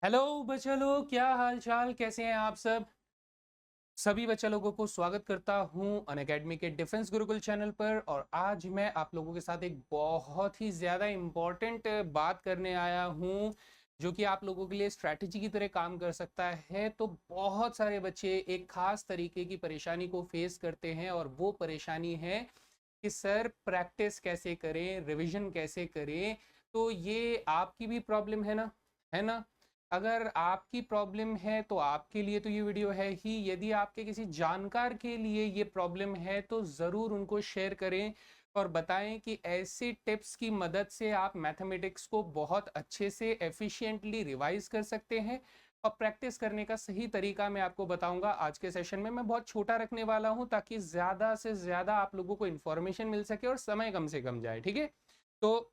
Hello बच्चा लोग, क्या हाल चाल, कैसे हैं आप सब। सभी बच्चा लोगों को स्वागत करता हूं अनअकैडमी के डिफेंस गुरुकुल चैनल पर। और आज मैं आप लोगों के साथ एक बहुत ही ज़्यादा इम्पॉर्टेंट बात करने आया हूं, जो कि आप लोगों के लिए स्ट्रैटेजी की तरह काम कर सकता है। तो बहुत सारे बच्चे एक खास तरीके की परेशानी को फेस करते हैं, और वो परेशानी है कि सर प्रैक्टिस कैसे करें, रिवीजन कैसे करें। तो ये आपकी भी प्रॉब्लम है ना, है ना। अगर आपकी प्रॉब्लम है तो आपके लिए तो ये वीडियो है ही। यदि आपके किसी जानकार के लिए ये प्रॉब्लम है तो ज़रूर उनको शेयर करें और बताएं कि ऐसे टिप्स की मदद से आप मैथमेटिक्स को बहुत अच्छे से एफिशिएंटली रिवाइज कर सकते हैं। और प्रैक्टिस करने का सही तरीका मैं आपको बताऊंगा आज के सेशन में। मैं बहुत छोटा रखने वाला हूं ताकि ज़्यादा से ज़्यादा आप लोगों को इन्फॉर्मेशन मिल सके और समय कम से कम जाए, ठीक है। तो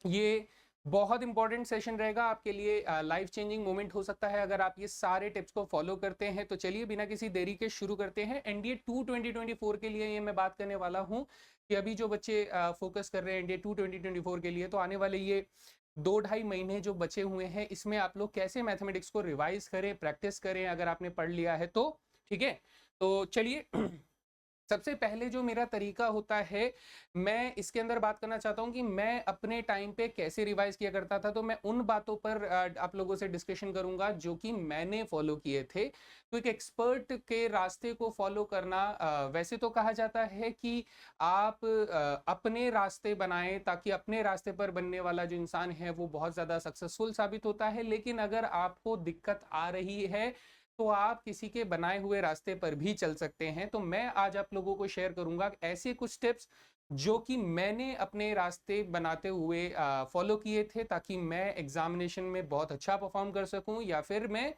ये बहुत इंपॉर्टेंट सेशन रहेगा आपके लिए, लाइफ चेंजिंग मोमेंट हो सकता है अगर आप ये सारे टिप्स को फॉलो करते हैं। तो चलिए बिना किसी देरी के शुरू करते हैं। एनडीए 2 2024 के लिए ये मैं बात करने वाला हूं कि अभी जो बच्चे फोकस कर रहे हैं एनडीए 2 2024 के लिए, तो आने वाले ये 2-2.5 महीने जो बचे हुए हैं, इसमें आप लोग कैसे मैथमेटिक्स को रिवाइज करें, प्रैक्टिस करें अगर आपने पढ़ लिया है तो। ठीक है, तो चलिए सबसे पहले जो मेरा तरीका होता है, मैं इसके अंदर बात करना चाहता हूं कि मैं अपने टाइम पे कैसे रिवाइज किया करता था। तो मैं उन बातों पर आप लोगों से डिस्कशन करूंगा जो कि मैंने फॉलो किए थे। तो एक एक्सपर्ट के रास्ते को फॉलो करना, वैसे तो कहा जाता है कि आप अपने रास्ते बनाएं ताकि अपने रास्ते पर बनने वाला जो इंसान है वो बहुत ज्यादा सक्सेसफुल साबित होता है। लेकिन अगर आपको दिक्कत आ रही है तो आप किसी के बनाए हुए रास्ते पर भी चल सकते हैं। तो मैं आज आप लोगों को शेयर करूंगा ऐसे कुछ टिप्स जो कि मैंने अपने रास्ते बनाते हुए फॉलो किए थे, ताकि मैं एग्जामिनेशन में बहुत अच्छा परफॉर्म कर सकूं, या फिर मैं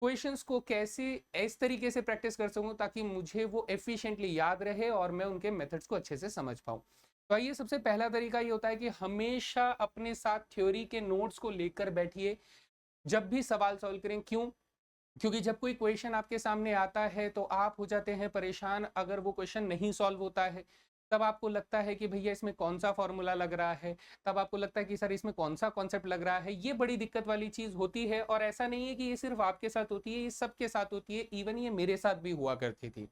क्वेश्चंस को कैसे इस तरीके से प्रैक्टिस कर सकूं ताकि मुझे वो एफिशिएंटली याद रहे और मैं उनके मेथड्स को अच्छे से समझ पाऊं। तो आइए, सबसे पहला तरीका ये होता है कि हमेशा अपने साथ थ्योरी के नोट्स को लेकर बैठिए जब भी सवाल सॉल्व करें। क्यों? क्योंकि जब कोई क्वेश्चन आपके सामने आता है तो आप हो जाते हैं परेशान अगर वो क्वेश्चन नहीं सॉल्व होता है। तब आपको लगता है कि भैया इसमें कौन सा फॉर्मूला लग रहा है, तब आपको लगता है कि सर इसमें कौन सा कॉन्सेप्ट लग रहा है। ये बड़ी दिक्कत वाली चीज होती है, और ऐसा नहीं है कि ये सिर्फ आपके साथ होती है, ये सबके साथ होती है। इवन ये मेरे साथ भी हुआ करती थी।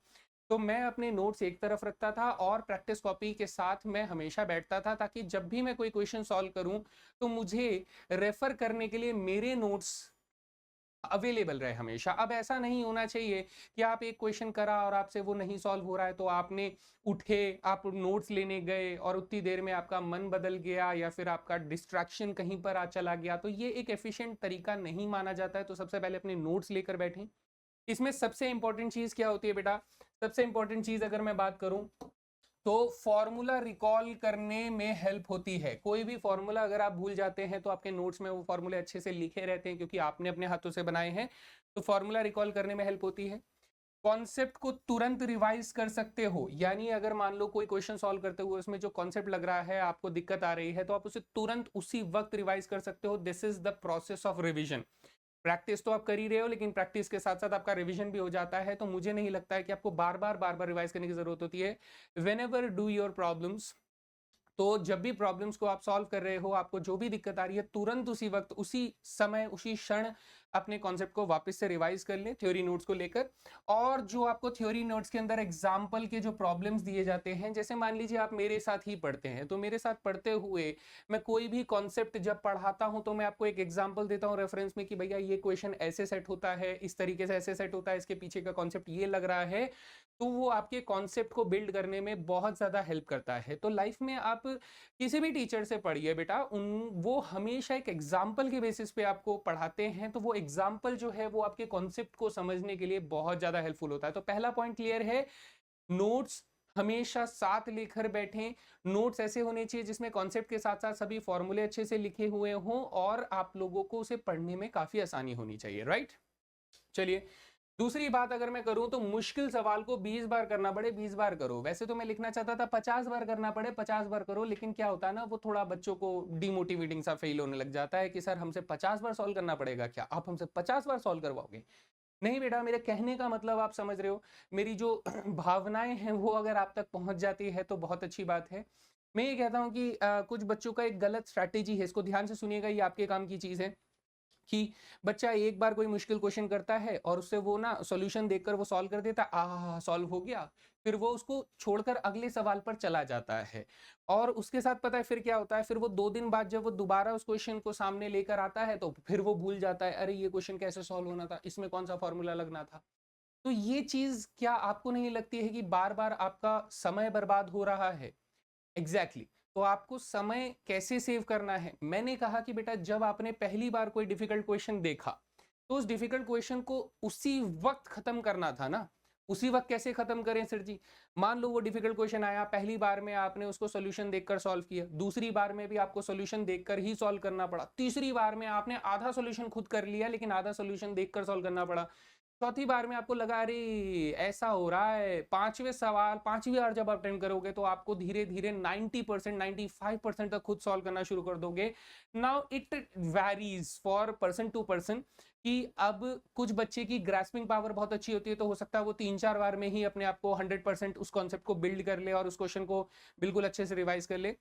तो मैं अपने नोट्स एक तरफ रखता था और प्रैक्टिस कॉपी के साथ मैं हमेशा बैठता था, ताकि जब भी मैं कोई क्वेश्चन सॉल्व करूं तो मुझे रेफर करने के लिए मेरे नोट्स अवेलेबल रहे हमेशा। अब ऐसा नहीं होना चाहिए कि आप एक क्वेश्चन करा और आपसे वो नहीं सॉल्व हो रहा है तो आपने उठे, आप नोट्स लेने गए और उतनी देर में आपका मन बदल गया या फिर आपका डिस्ट्रैक्शन कहीं पर आ चला गया। तो ये एक एफिशिएंट तरीका नहीं माना जाता है। तो सबसे पहले अपने नोट्स लेकर बैठें। इसमें सबसे इंपॉर्टेंट चीज क्या होती है बेटा? सबसे इंपॉर्टेंट चीज अगर मैं बात करूं तो फॉर्मूला रिकॉल करने में हेल्प होती है। कोई भी फॉर्मूला अगर आप भूल जाते हैं तो आपके नोट्स में वो फॉर्मूले अच्छे से लिखे रहते हैं, क्योंकि आपने अपने हाथों से बनाए हैं। तो फॉर्मूला रिकॉल करने में हेल्प होती है। कॉन्सेप्ट को तुरंत रिवाइज कर सकते हो, यानी अगर मान लो कोई क्वेश्चन सॉल्व करते हुए उसमें जो कॉन्सेप्ट लग रहा है आपको दिक्कत आ रही है, तो आप उसे तुरंत उसी वक्त रिवाइज कर सकते हो। This is the process of revision. Practice तो आप कर ही रहे हो, लेकिन प्रैक्टिस के साथ साथ आपका रिवीजन भी हो जाता है। तो मुझे नहीं लगता है कि आपको बार बार रिवाइज करने की जरूरत होती है। When ever do your problems, तो जब भी प्रॉब्लम्स को आप सॉल्व कर रहे हो, आपको जो भी दिक्कत आ रही है, तुरंत उसी वक्त, उसी समय, उसी क्षण अपने कॉन्सेप्ट को वापस से रिवाइज कर लें थ्योरी नोट्स को लेकर। और जो आपको थ्योरी नोट्स के अंदर एग्जाम्पल के जो प्रॉब्लम्स दिए जाते हैं, जैसे मान लीजिए आप मेरे साथ ही पढ़ते हैं, तो मेरे साथ पढ़ते हुए मैं कोई भी कॉन्सेप्ट जब पढ़ाता हूं तो मैं आपको एक एग्जाम्पल देता हूं रेफरेंस में कि भैया ये क्वेश्चन ऐसे सेट होता है, इस तरीके से ऐसे सेट होता है, इसके पीछे का कॉन्सेप्ट ये लग रहा है। तो वो आपके कॉन्सेप्ट को बिल्ड करने में बहुत ज्यादा हेल्प करता है। तो लाइफ में आप किसी भी टीचर से पढ़िए बेटा, उन वो हमेशा एक एग्जाम्पल के बेसिस पे आपको पढ़ाते हैं। तो वो एग्जाम्पल जो है वो आपके कॉन्सेप्ट को समझने के लिए बहुत ज्यादा हेल्पफुल होता है। तो पहला पॉइंट क्लियर है, नोट्स हमेशा साथ लेकर बैठें। नोट्स ऐसे होने चाहिए जिसमें कॉन्सेप्ट के साथ साथ सभी फॉर्मूले अच्छे से लिखे हुए हों, और आप लोगों को उसे पढ़ने में काफी आसानी होनी चाहिए, राइट। चलिए, दूसरी बात अगर मैं करूं तो मुश्किल सवाल को 20 बार करना पड़े 20 बार करो। वैसे तो मैं लिखना चाहता था 50 बार करना पड़े 50 बार करो, लेकिन क्या होता है ना, वो थोड़ा बच्चों को डिमोटिवेटिंग सा फील होने लग जाता है कि सर हमसे 50 बार सॉल्व करना पड़ेगा, क्या आप हमसे 50 बार सॉल्व करवाओगे? नहीं बेटा, मेरे कहने का मतलब आप समझ रहे हो। मेरी जो भावनाएं हैं वो अगर आप तक पहुंच जाती है तो बहुत अच्छी बात है। मैं ये कहता हूं कि कुछ बच्चों का एक गलत स्ट्रैटेजी है, इसको ध्यान से सुनिएगा, ये आपके काम की चीज है। कि बच्चा एक बार कोई मुश्किल क्वेश्चन करता है और उससे वो ना सॉल्यूशन देखकर वो सॉल्व कर देता है, आहा सॉल्व हो गया, फिर वो उसको छोड़कर अगले सवाल पर चला जाता है। और उसके साथ पता है फिर क्या होता है, फिर वो 2 दिन बाद जब वो दोबारा उस क्वेश्चन को सामने लेकर आता है तो फिर वो भूल जाता है, अरे ये क्वेश्चन कैसे सॉल्व होना था, इसमें कौन सा फॉर्मूला लगना था। तो ये चीज क्या आपको नहीं लगती है कि बार बार आपका समय बर्बाद हो रहा है? एग्जैक्टली तो आपको समय कैसे सेव करना है? मैंने कहा कि बेटा जब आपने पहली बार कोई डिफिकल्ट क्वेश्चन देखा तो उस डिफिकल्ट क्वेश्चन को उसी वक्त खत्म करना था ना। उसी वक्त कैसे खत्म करें सर जी? मान लो वो डिफिकल्ट क्वेश्चन आया, पहली बार में आपने उसको सॉल्यूशन देखकर सॉल्व किया, दूसरी बार में भी आपको सॉल्यूशन देखकर ही सॉल्व करना पड़ा, तीसरी बार में आपने आधा सॉल्यूशन खुद कर लिया लेकिन आधा सॉल्यूशन देखकर सॉल्व करना पड़ा, चौथी बार में आपको लगा अरे ऐसा हो रहा है, पांचवें सवाल पांचवी बार जब आप अटेम्प्ट करोगे तो आपको धीरे धीरे 90% 95% तक खुद सॉल्व करना शुरू कर दोगे। Now it varies for person to person कि अब कुछ बच्चे की ग्रास्पिंग पावर बहुत अच्छी होती है तो हो सकता है वो 3-4 बार में ही अपने आप को 100% उस कॉन्सेप्ट को बिल्ड कर ले और उस क्वेश्चन को बिल्कुल अच्छे से रिवाइज कर ले।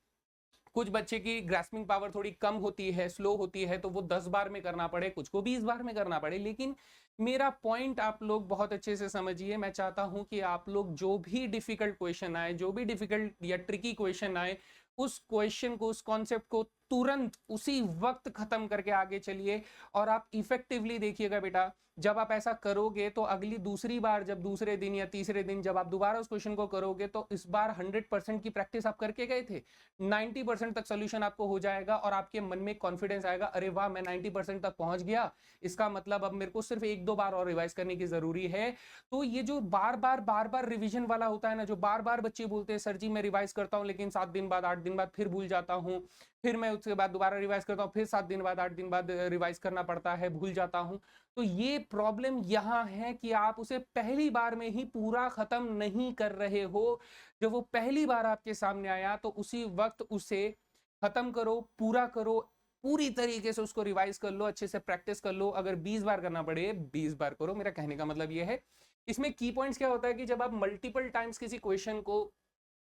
कुछ बच्चे की ग्रास्पिंग पावर थोड़ी कम होती है, स्लो होती है, तो वो 10 बार में करना पड़े, कुछ को 20 बार में करना पड़े। लेकिन मेरा पॉइंट आप लोग बहुत अच्छे से समझिए। मैं चाहता हूं कि आप लोग जो भी डिफिकल्ट क्वेश्चन आए, जो भी डिफिकल्ट या ट्रिकी क्वेश्चन आए, उस क्वेश्चन को, उस कॉन्सेप्ट को तुरंत उसी वक्त खत्म करके आगे चलिए। और आप इफेक्टिवली देखिएगा बेटा, जब आप ऐसा करोगे तो अगली दूसरी बार जब दूसरे दिन या तीसरे दिन जब आप दोबारा उस क्वेश्चन को करोगे तो इस बार 100% की प्रैक्टिस आप करके गए थे, 90% तक सोल्यूशन आपको हो जाएगा और आपके मन में कॉन्फिडेंस आएगा, अरे वाह मैं 90% तक पहुंच गया, इसका मतलब अब मेरे को सिर्फ 1-2 बार और रिवाइज करने की जरूरी है। तो ये जो बार बार रिवीजन वाला होता है ना, जो बार बार बच्चे बोलते हैं सर जी मैं रिवाइज करता हूं लेकिन 7 दिन बाद 8 दिन बाद फिर भूल जाता हूं, फिर मैं उसके बाद दोबारा रिवाइज करता हूं, फिर 7 दिन बाद 8 दिन बाद रिवाइज करना पड़ता है, भूल जाता हूं। तो ये प्रॉब्लम यहां है कि आप उसे पहली बार में ही पूरा खत्म नहीं कर रहे हो। जब वो पहली बार आपके सामने आया तो उसी वक्त उसे खत्म करो, पूरा करो, पूरी तरीके से उसको रिवाइज कर लो, अच्छे से प्रैक्टिस कर लो। अगर 20 बार करना पड़े 20 बार करो। मेरा कहने का मतलब ये है। इसमें की पॉइंट्स क्या होता है कि जब आप मल्टीपल टाइम्स किसी क्वेश्चन को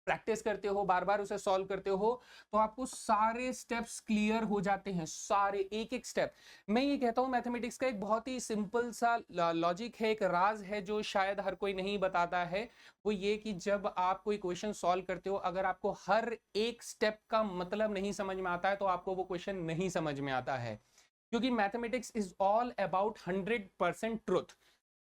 प्रैक्टिस करते हो, बार बार उसे सॉल्व करते हो, तो आपको सारे स्टेप्स क्लियर हो जाते हैं, सारे एक एक स्टेप। मैं ये कहता हूं मैथमेटिक्स का एक बहुत ही सिंपल सा लॉजिक है, एक राज है जो शायद हर कोई नहीं बताता है। वो ये कि जब आप कोई क्वेश्चन सॉल्व करते हो, अगर आपको हर एक स्टेप का मतलब नहीं समझ में आता है तो आपको वो क्वेश्चन नहीं समझ में आता है। क्योंकि mathematics is all about 100% truth.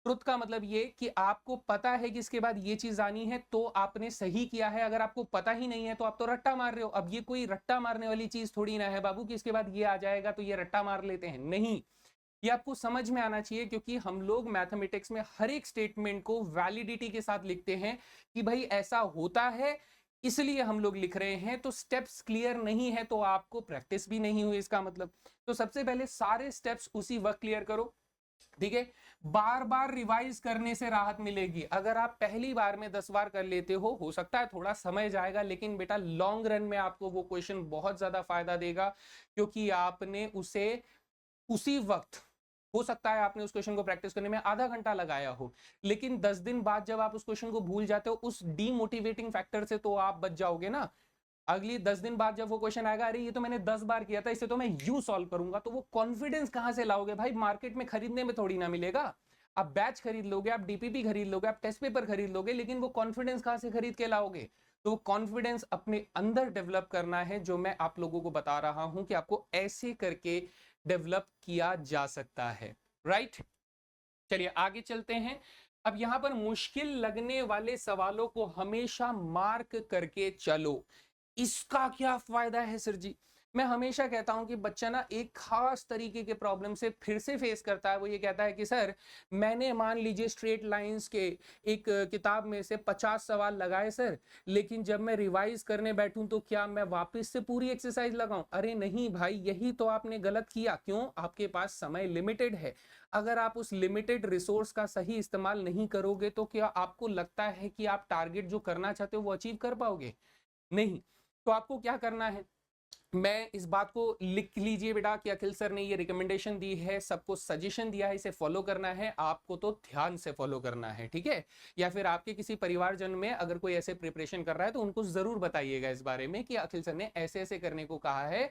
Truth का मतलब ये कि आपको पता है कि इसके बाद ये चीज आनी है तो आपने सही किया है। अगर आपको पता ही नहीं है तो आप तो रट्टा मार रहे हो। अब ये कोई रट्टा मारने वाली चीज थोड़ी ना है बाबू कि इसके बाद ये आ जाएगा तो ये रट्टा मार लेते हैं, नहीं। ये आपको समझ में आना चाहिए क्योंकि हम लोग मैथमेटिक्स में हर एक स्टेटमेंट को वैलिडिटी के साथ लिखते हैं कि भाई ऐसा होता है इसलिए हम लोग लिख रहे हैं। तो स्टेप्स क्लियर नहीं है तो आपको प्रैक्टिस भी नहीं हुई इसका मतलब। तो सबसे पहले सारे स्टेप्स उसी वक्त क्लियर करो, ठीक है। बार बार रिवाइज करने से राहत मिलेगी। अगर आप पहली बार में 10 बार कर लेते हो सकता है थोड़ा समय जाएगा, लेकिन बेटा लॉन्ग रन में आपको वो क्वेश्चन बहुत ज्यादा फायदा देगा क्योंकि आपने उसे उसी वक्त, हो सकता है आपने उस क्वेश्चन को प्रैक्टिस करने में आधा घंटा लगाया हो, लेकिन 10 दिन बाद जब आप उस क्वेश्चन को भूल जाते हो उस डीमोटिवेटिंग फैक्टर से तो आप बच जाओगे ना। अगली 10 दिन बाद जब वो क्वेश्चन आएगा, अरे ये तो मैंने 10 बार किया था, इसे तो मैं यूं सॉल्व करूंगा, तो वो कॉन्फिडेंस कहां से लाओगे भाई? मार्केट में खरीदने में थोड़ी ना मिलेगा। आप बैच खरीद लोगे, आप डीपीपी खरीद लोगे, आप टेस्ट पेपर खरीद लोगे, लेकिन वो कॉन्फिडेंस कहां से खरीद के लाओगे? तो वो कॉन्फिडेंस अपने अंदर डेवलप करना है, जो मैं आप लोगों को बता रहा हूं कि आपको ऐसे करके डेवलप किया जा सकता है, राइट। चलिए आगे चलते हैं। अब यहां पर मुश्किल लगने वाले सवालों को हमेशा मार्क करके चलो। इसका क्या फायदा है सर जी? मैं हमेशा कहता हूं कि बच्चा ना एक खास तरीके के प्रॉब्लम से फिर से फेस करता है। वो ये कहता है कि सर मैंने मान लीजिए स्ट्रेट लाइंस के एक किताब में से 50 सवाल लगाए सर, लेकिन जब मैं रिवाइज करने बैठूं तो क्या मैं वापस से पूरी एक्सरसाइज लगाऊं? अरे नहीं भाई, यही तो आपने गलत किया। क्यों? आपके पास समय लिमिटेड है। अगर आप उस लिमिटेड रिसोर्स का सही इस्तेमाल नहीं करोगे तो क्या आपको लगता है कि आप टारगेट जो करना चाहते हो वो अचीव कर पाओगे? नहीं। तो आपको क्या करना है, मैं इस बात को लिख लीजिए बेटा कि अखिल सर ने ये रिकमेंडेशन दी है, सबको सजेशन दिया है, इसे फॉलो करना है। आपको तो ध्यान से फॉलो करना है, ठीक है। या फिर आपके किसी परिवारजन में अगर कोई ऐसे प्रिपरेशन कर रहा है तो उनको जरूर बताइएगा इस बारे में कि अखिल सर ने ऐसे ऐसे करने को कहा है।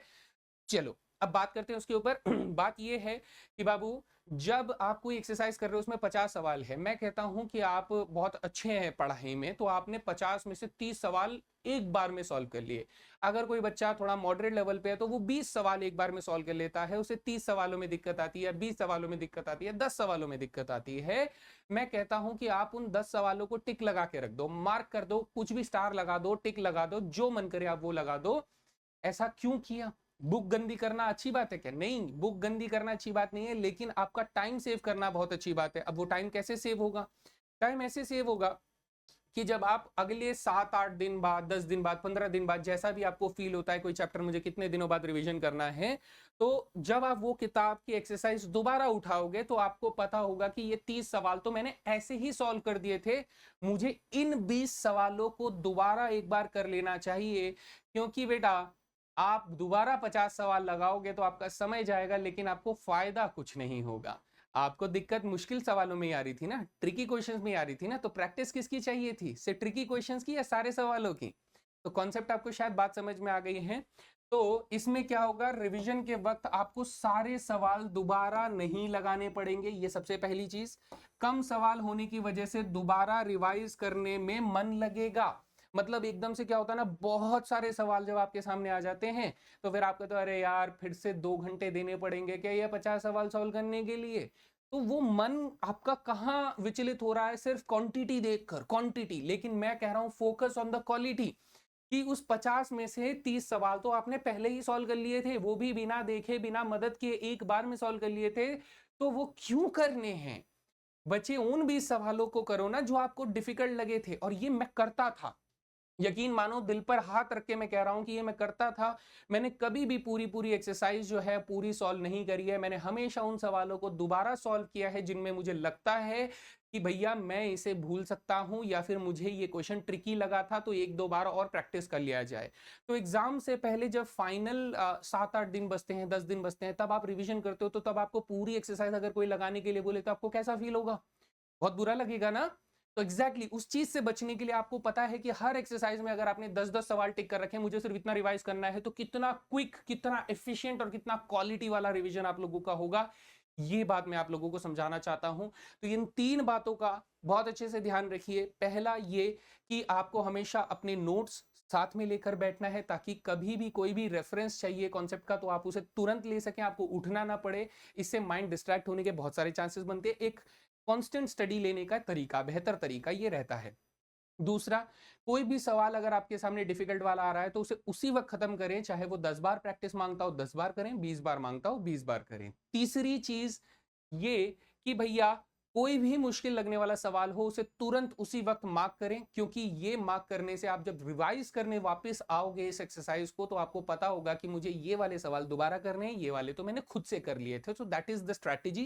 चलो अब बात करते हैं उसके ऊपर। बात ये है कि बाबू, जब आप कोई एक्सरसाइज कर रहे हो उसमें 50 सवाल है, मैं कहता हूं कि आप बहुत अच्छे हैं पढ़ाई में, तो आपने 50 में से 30 सवाल एक बार में सॉल्व कर लिए। अगर कोई बच्चा थोड़ा मॉडरेट लेवल पे है तो वो 20 सवाल एक बार में सॉल्व कर लेता है, उसे 30 सवालों में दिक्कत आती है, 20 सवालों में दिक्कत आती है, 10 सवालों में दिक्कत आती है। मैं कहता हूं कि आप उन 10 सवालों को टिक लगा के रख दो, मार्क कर दो, कुछ भी स्टार लगा दो, टिक लगा दो, जो मन करे आप वो लगा दो। ऐसा क्यों किया? बुक गंदी करना अच्छी बात है क्या? नहीं, बुक गंदी करना अच्छी बात नहीं है, लेकिन आपका टाइम सेव करना बहुत अच्छी बात है। अब वो टाइम कैसे सेव होगा? टाइम ऐसे सेव होगा कि जब आप अगले 7-8 दिन बाद, 10 दिन बाद, 15 दिन बाद, जैसा भी आपको फील होता है कोई चैप्टर मुझे कितने दिनों बाद रिवीजन करना है, तो जब आप वो किताब की एक्सरसाइज दोबारा उठाओगे तो आपको पता होगा कि ये 30 सवाल तो मैंने ऐसे ही सॉल्व कर दिए थे, मुझे इन 20 सवालों को दोबारा एक बार कर लेना चाहिए। क्योंकि बेटा, आप दोबारा 50 सवाल लगाओगे तो आपका समय जाएगा, लेकिन आपको फायदा कुछ नहीं होगा। आपको दिक्कत मुश्किल सवालों में ही आ रही थी ना, ट्रिकी क्वेश्चंस में ही आ रही थी ना, तो प्रैक्टिस किसकी चाहिए थी? सिर्फ ट्रिकी क्वेश्चंस की या सारे सवालों की? तो कॉन्सेप्ट आपको शायद बात समझ में आ गई है। तो इसमें क्या होगा, रिवीजन के वक्त आपको सारे सवाल दोबारा नहीं लगाने पड़ेंगे, ये सबसे पहली चीज। कम सवाल होने की वजह से दोबारा रिवाइज करने में मन लगेगा। मतलब एकदम से क्या होता है ना, बहुत सारे सवाल जब आपके सामने आ जाते हैं तो फिर आपको तो अरे यार फिर से 2 घंटे देने पड़ेंगे क्या ये 50 सवाल सॉल्व करने के लिए? तो वो मन आपका कहाँ विचलित हो रहा है? सिर्फ क्वांटिटी देखकर, क्वांटिटी। लेकिन मैं कह रहा हूं फोकस ऑन द क्वालिटी, कि उस 50 में से 30 सवाल तो आपने पहले ही सॉल्व कर लिए थे, वो भी बिना देखे, बिना मदद के एक बार में सॉल्व कर लिए थे। तो वो क्यों करने हैं? बचे उन 20 सवालों को करो ना जो आपको डिफिकल्ट लगे थे। और ये मैं करता था, यकीन मानो, दिल पर हाथ रख के मैं कह रहा हूं कि ये मैं करता था। मैंने कभी भी पूरी पूरी एक्सरसाइज जो है पूरी सॉल्व नहीं करी है, मैंने हमेशा उन सवालों को दोबारा सॉल्व किया है जिनमें मुझे लगता है कि भैया मैं इसे भूल सकता हूं, या फिर मुझे ये क्वेश्चन ट्रिकी लगा था तो एक दो बार और प्रैक्टिस कर लिया जाए। तो एग्जाम से पहले जब फाइनल 7-8 दिन बचते हैं, 10 दिन बचते हैं, तब आप रिविजन करते हो, तो तब आपको पूरी एक्सरसाइज अगर कोई लगाने के लिए बोले तो आपको कैसा फील होगा? बहुत बुरा लगेगा ना। तो एग्जैक्टली उस चीज से बचने के लिए आपको पता है कि हर एक्सरसाइज में अगर आपने 10-10 सवाल टिक कर रखे हैं, मुझे सिर्फ इतना रिवाइज करना है, तो कितना क्विक, कितना एफिशिएंट और कितना क्वालिटी वाला रिवीजन आप लोगों का होगा, ये बात मैं आप लोगों को समझाना चाहता हूं। तो इन 3 बातों का बहुत अच्छे से ध्यान रखिए। पहला ये कि आपको हमेशा अपने नोट्स साथ में लेकर बैठना है, ताकि कभी भी कोई भी रेफरेंस चाहिए कॉन्सेप्ट का तो आप उसे तुरंत ले सकें, आपको उठना ना पड़े। इससे माइंड डिस्ट्रैक्ट होने के बहुत सारे चांसेस बनते हैं। एक कांस्टेंट स्टडी लेने का तरीका, बेहतर तरीका ये रहता है। दूसरा, कोई भी सवाल अगर आपके सामने डिफिकल्ट वाला आ रहा है तो उसे उसी वक्त खत्म करें, चाहे वो 10 बार प्रैक्टिस मांगता हो 10 बार करें, 20 बार मांगता हो 20 बार करें। तीसरी चीज ये कि भैया, कोई भी मुश्किल लगने वाला सवाल हो उसे तुरंत उसी वक्त मार्क करें, क्योंकि ये मार्क करने से आप जब रिवाइज करने वापस आओगे इस एक्सरसाइज को तो आपको पता होगा कि मुझे ये वाले सवाल दोबारा करने हैं, ये वाले तो मैंने खुद से कर लिए थे। So that is the strategy.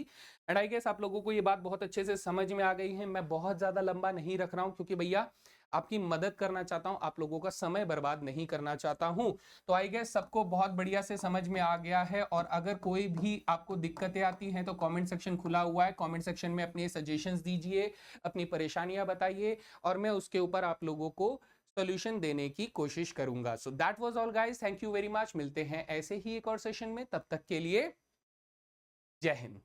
And I guess आप लोगों को ये बात बहुत अच्छे से समझ में आ गई है। मैं बहुत ज्यादा लंबा नहीं रख रहा हूं, क्योंकि भैया आपकी मदद करना चाहता हूं, आप लोगों का समय बर्बाद नहीं करना चाहता हूं। तो आई गेस सबको बहुत बढ़िया से समझ में आ गया है। और अगर कोई भी आपको दिक्कतें आती हैं तो कमेंट सेक्शन खुला हुआ है, कमेंट सेक्शन में अपने सजेशंस दीजिए, अपनी परेशानियां बताइए, और मैं उसके ऊपर आप लोगों को सोल्यूशन देने की कोशिश करूंगा। So that was all guys, thank you very much. मिलते हैं ऐसे ही एक और सेशन में, तब तक के लिए जय हिंद।